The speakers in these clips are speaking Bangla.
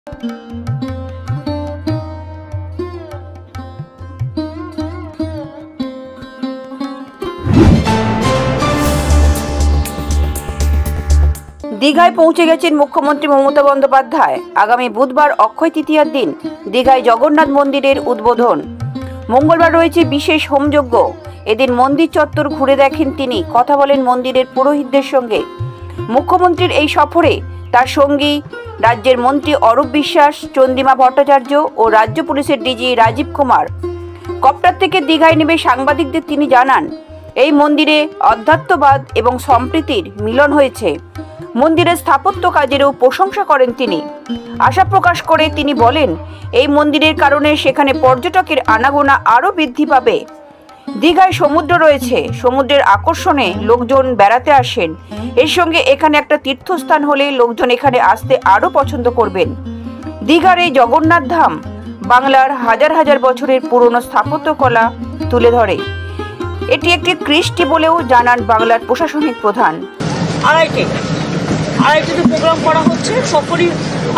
দীঘায় পৌঁছে গেছেন মুখ্যমন্ত্রী মমতা বন্দ্যোপাধ্যায়। আগামী বুধবার অক্ষয় তৃতীয়ার দিন দীঘায় জগন্নাথ মন্দিরের উদ্বোধন। মঙ্গলবার রয়েছে বিশেষ হোমযজ্ঞ। এদিন মন্দির চত্বর ঘুরে দেখেন তিনি, কথা বলেন মন্দিরের পুরোহিতদের সঙ্গে। মুখ্যমন্ত্রীর এই সফরে তার সঙ্গী রাজ্যের মন্ত্রী অরূপ বিশ্বাস, চন্দ্রিমা ভট্টাচার্য ও রাজ্য পুলিশের ডিজি রাজীব কুমার। কপ্টার থেকে দীঘায় নেমে সাংবাদিকদের তিনি জানান, এই মন্দিরে অধ্যাত্মবাদ এবং সম্প্রীতির মিলন হয়েছে। মন্দিরের স্থাপত্য কাজেরও প্রশংসা করেন তিনি। আশা প্রকাশ করে তিনি বলেন, এই মন্দিরের কারণে সেখানে পর্যটকের আনাগোনা আরও বৃদ্ধি পাবে। দীঘায় সমুদ্র রয়েছে, সমুদ্রের আকর্ষণে লোকজন বেড়াতে আসেন। এর সঙ্গে এখানে একটা তীর্থস্থান হলে লোকজন এখানে আসতে আরও পছন্দ করবেন। দীঘার এই জগন্নাথ ধাম বাংলার হাজার হাজার বছরের পুরনো স্থাপত্য কলা তুলে ধরে। এটি একটি কৃষ্টি বলেও জানান বাংলার প্রশাসনিক প্রধান। আড়াইটাতে প্রোগ্রাম করা হচ্ছে সকলই,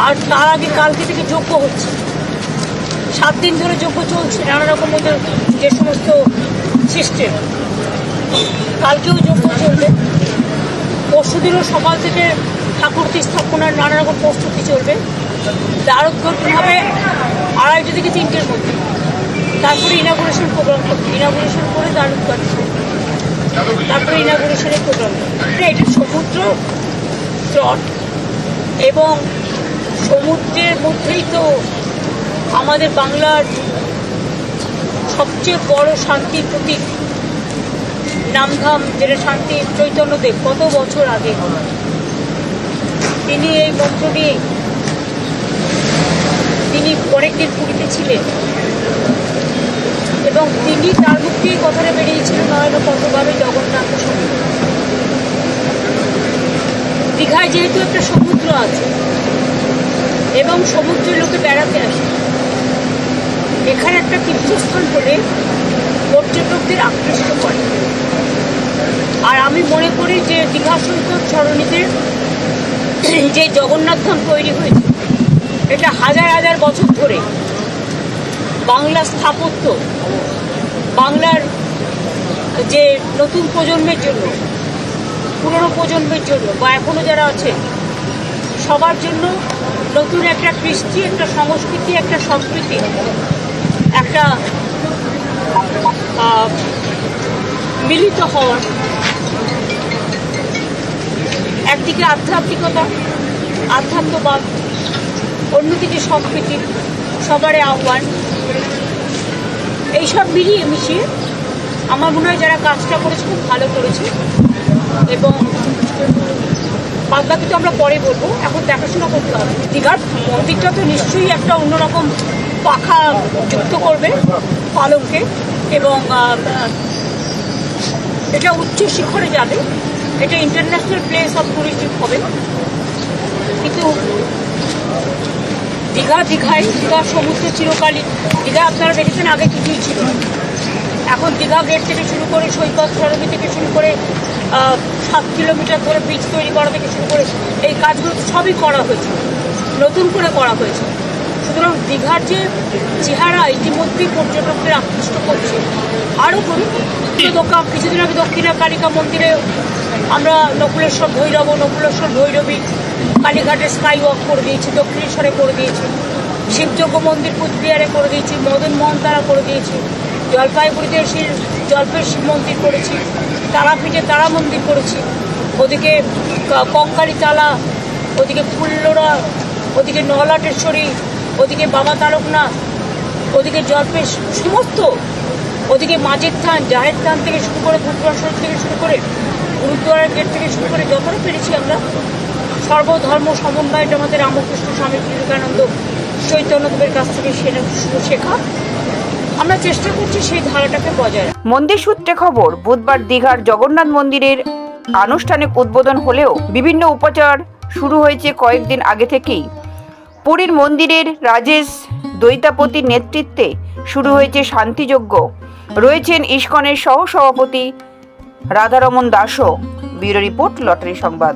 আর তার আগে কালকে থেকে যজ্ঞ হচ্ছে। 7 দিন ধরে যজ্ঞ চলছে, নানা রকম ওদের যে সমস্ত সিস্টেম। কালকেও যজ্ঞ চলবে, পরশুদিনও সকাল থেকে ঠাকুরটি স্থাপনার নানা রকম প্রস্তুতি চলবে। দ্বারোদ্ঘাটন হবে 2:30 থেকে 3টের মধ্যে। তারপরে ইনাগুরেশন প্রোগ্রাম করবে, ইনাগুরেশন করে দ্বারোদ্ঘাটন হবে, তারপরে ইনাগুরেশনের প্রোগ্রাম হবে। এটা সমুদ্র তট এবং সমুদ্রের মধ্যেই তো আমাদের বাংলার সবচেয়ে বড় শান্তির প্রতীক নামধাম, যেটা শান্তি চৈতন্যদেব কত বছর আগে তিনি এই মন্ত্র নিয়ে তিনি অনেকদিন পুরীতে ছিলেন এবং তিনি তার মুখেই কথাটা বেরিয়েছিলেন, নয়তো কতভাবে জগন্নাথ সঙ্গে। দীঘায় যেহেতু একটা সমুদ্র আছে এবং সমুদ্রের লোকে বেড়াতে আসে, এখানে একটা তীর্থস্থান হলে পর্যটকদের আকৃষ্ট করে। আর আমি মনে করি যে দীঘা সৈকত সরণিতে যে জগন্নাথ ধাম তৈরি হয়েছে, এটা হাজার হাজার বছর ধরে বাংলার স্থাপত্য, বাংলার যে নতুন প্রজন্মের জন্য, পুরনো প্রজন্মের জন্য বা এখনো যারা আছে সবার জন্য নতুন একটা কৃষ্টি, একটা সংস্কৃতি, একটা সংস্কৃতি, একটা মিলিত হওয়ার, একদিকে আধ্যাত্মিকতা, আধ্যাত্মবাদ, অন্যদিকে সম্প্রীতি, সবারই আহ্বান, এইসব মিলিয়ে মিশিয়ে আমার মনে হয় যারা কাজটা করেছে খুব ভালো করেছে। এবং বাদবাকি তো আমরা পরে বলবো, এখন দেখাশোনা করতে হবে। দীঘার মন্দিরটা তো নিশ্চয়ই একটা অন্যরকম পাখা যুক্ত করবে পালঙ্কে এবং এটা উচ্চ শিখরে যাবে, এটা ইন্টারন্যাশনাল প্লেস অফ ট্যুরিজম হবে। কিন্তু দীঘা সমুদ্র চিরকালই, দীঘা আপনারা দেখেছেন আগে কিছুই ছিল। এখন দীঘা গেট থেকে শুরু করে সৈকত সরণি থেকে শুরু করে 7 কিলোমিটার ধরে ব্রিজ তৈরি করা থেকে শুরু করে এই কাজগুলো সবই করা হয়েছে, নতুন করে করা হয়েছে। সুতরাং দীঘার যে চেহারা ইতিমধ্যেই পর্যটকদের আকৃষ্ট করছে, আরও করুন। কিছুদিন আগে দক্ষিণা কালিকা মন্দিরে আমরা নকুলেশ্বর ভৈরবী কালীঘাটে স্কাই ওয়াক করে দিয়েছি, দক্ষিণেশ্বরে করে দিয়েছি, শিবযজ্ঞ মন্দির কুচবিহারে করে দিয়েছি, মদন মোহন তারা করে দিয়েছি, জলপাইগুড়িতে জলপাই শিব মন্দির করেছি, তারাপীঠে তারা মন্দির করেছি, ওদিকে কঙ্কালী তালা, ওদিকে ফুল্লরা, ওদিকে নলাটেশ্বরী, ওদিকে বাবা তারকনাথ, ওদিকে জলপাই সমস্ত, ওদিকে মাঝের থান, জাহের থান থেকে শুরু করে গুরুদ্বার শরীফ থেকে শুরু করে গুরুদ্বারের গেট থেকে শুরু করে যতটা পেরেছি আমরা সর্বধর্ম সমন্বয়, এটা আমাদের রামকৃষ্ণ স্বামী বিবেকানন্দ চৈতন্যদেবের কাছ থেকে শেখা। আমরা চেষ্টা করছি সেই ধারাটাকে বজায় রাখা। মন্দির সূত্রে খবর, বুধবার দীঘার জগন্নাথ মন্দিরের আনুষ্ঠানিক উদ্বোধন হলেও বিভিন্ন উপাচার শুরু হয়েছে কয়েকদিন আগে থেকেই। পুরীর মন্দিরের রাজেশ দৈতাপতির নেতৃত্বে শুরু হয়েছে শান্তিযজ্ঞ। রয়েছেন ইসকনের সহ সভাপতি রাধারমন দাসও। ব্যুরো রিপোর্ট, লটারি সংবাদ।